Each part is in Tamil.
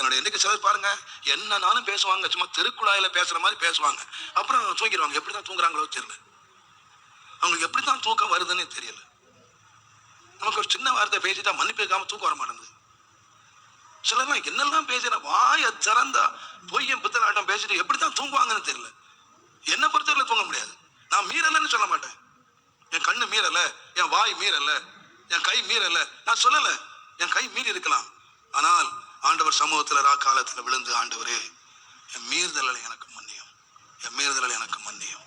தன்னுடைய இன்னைக்கு சிலர் பாருங்க, என்னன்னாலும் பேசுவாங்க, சும்மா தெருக்குழாயில பேசுற மாதிரி பேசுவாங்க, அப்புறம் தூங்கிடுவாங்க. எப்படிதான் தூங்குறாங்களோ தெரியல, அவங்களுக்கு எப்படித்தான் தூக்கம் வருதுன்னு தெரியல. நமக்கு ஒரு சின்ன வார்த்தை பேசிட்டா மன்னிப்பு கேட்காம தூக்கம் வர மாட்டேங்குது. சிலர்லாம் என்னெல்லாம் பேசுற வாய திறந்தா பொய்யும் பித்தலாட்டம் பேசிட்டு எப்படித்தான் தூங்குவாங்கன்னு தெரியல. என்ன பொறுத்தவரை தூங்க முடியாது. நான் மீறலன்னு சொல்ல மாட்டேன். என் கண்ணு மீறல, என் வாய் மீறல, என் கை மீறல, நான் சொல்லல. என் கை மீறி இருக்கலாம். ஆனால் ஆண்டவர் சமூகத்துல காலத்துல விழுந்து, ஆண்டவரே என் மீறுதலை எனக்கு மன்னியும், என் மீறுதலை எனக்கு மன்னியும்.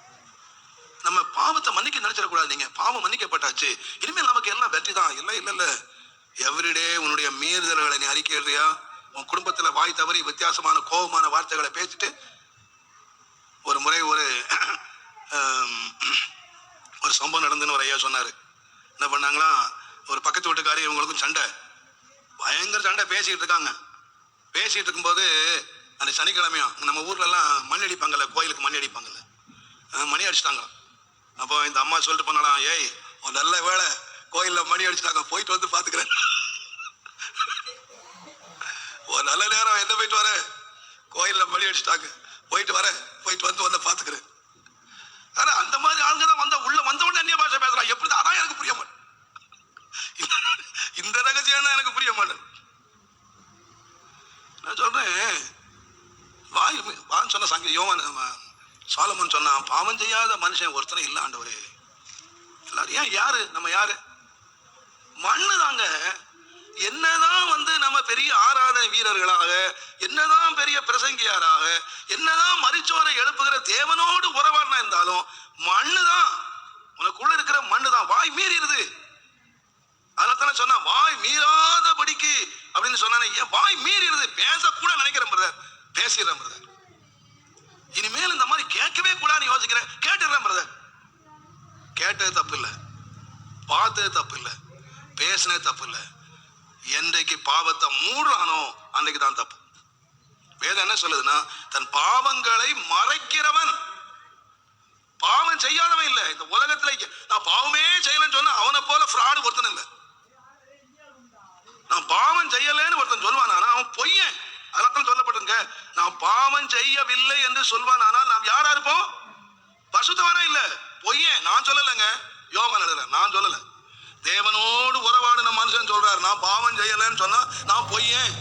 நம்ம பாவத்தை மன்னிக்க நினைச்சிடக்கூடாது. நீங்க பாவம் மன்னிக்கப்பட்டாச்சு, இனிமேல் நமக்கு எல்லாம் வெற்றி தான். இல்ல இல்ல இல்ல, எவ்ரிடே உன்னுடைய மீறுதல்களை நீ அறிக்கையா. உன் குடும்பத்துல வாய் தவறி வித்தியாசமான கோபமான வார்த்தைகளை பேசிட்டு, ஒரு முறை ஒரு சம்பவம் நடந்துன்னு ஒரு ஐயா சொன்னாரு. என்ன பண்ணாங்களா, ஒரு பக்கத்து வீட்டுக்காரி இவங்களுக்கும் சண்டை, பயங்கர சண்டை, பேசிட்டு இருக்காங்க. பேசிட்டு இருக்கும்போது அந்த சனிக்கிழமையும் நம்ம ஊர்ல எல்லாம் மணி அடிப்பாங்கல்ல, கோயிலுக்கு மணி அடிப்பாங்கல்ல, மணி அடிச்சிட்டாங்க. அப்போ இந்த அம்மா சொல்லிட்டு போனாலாம், ஏய் ஒரு நல்ல வேலை கோயில்ல மணி அடிச்சிட்டாங்க, போயிட்டு வந்து பாத்துக்கிறேன். ஒரு நல்ல நேரம் என்ன, போயிட்டு வர, கோயில்ல மணி அடிச்சிட்டாங்க, போயிட்டு வர, போயிட்டு வந்து பாத்துக்கிறேன். ஆனா அந்த மாதிரி ஆளுங்க தான் வந்த உள்ள வந்த உடனே அந்நிய பாஷை பேசுறான். எப்படி? அதான் எனக்கு புரிய மாட்டேன். இந்த ரகசியம் தான் எனக்கு புரிய மாட்டேன். நான் சொல்றேன், வான்னு சொன்ன சாங்கி யோவான் சாலமன் சொன்னா, பாவம் செய்யாத மனுஷன் ஒருத்தனை இல்ல ஆண்டவரே. எல்லாரும் ஏன் யாரு? நம்ம யாரு? மண்ணு தாங்க. என்னதான் நம்ம பெரிய ஆராதனை வீரர்களாக, என்னதான் பெரிய பிரசங்கியாராக, என்னதான் மரிச்சோரை எழுப்புகிற தேவனோடு உறவாடினா இருந்தாலும் மண்ணுதான், உனக்குள்ள இருக்கிற மண்ணுதான். வாய் மீறிடுது. அதனால சொன்னா வாய் மீறாதபடிக்கு அப்படின்னு சொன்னானே. ஏன் வாய் மீறிடுது? பேசக்கூட நினைக்கிறேன் பிரதர், பேசிடுறேன் பிரதர். இனிமேல் இந்த மாதிரி கேட்கவே கூடாதுன்னு யோசிக்கிறேன், கேட்டுடுறேன் பிரதர். கேட்டது தப்பு இல்லை, பார்த்தது தப்பு இல்லை, பேசினது தப்பு இல்லை. என்றைக்கு பாவத்தை மூடுறானோ அன்றைக்கு தான் தப்பு. வேதம் என்ன சொல்லுதுன்னா, தன் பாவங்களை மறைக்கிறவன் பாவம் செய்யாதவன் இல்லை. இந்த உலகத்துல நான் பாவமே செய்யலன்னு சொன்னா அவனை போல ஃப்ராடு ஒருத்தன் இல்லை. நான் பாவம் செய்யலன்னு ஒருத்தன் சொல்வான், ஆனா அவன் பொய்யன். அதனால சொல்லப்பட்டிருங்க, நான் பாவம் செய்யவில்லை என்று சொல்வான், ஆனால் நாம் யாரா இருப்போம்? பசுத்தவனா இல்ல, பொய்யன். நான் சொல்லலைங்க, யோவான் எழுதுற, நான் சொல்லல. தேவனோடு உறவாடின மனுஷன் சொல்றாரு, நான் பாவம் செய்யலன்னு சொன்னா நான் பொய்யன்.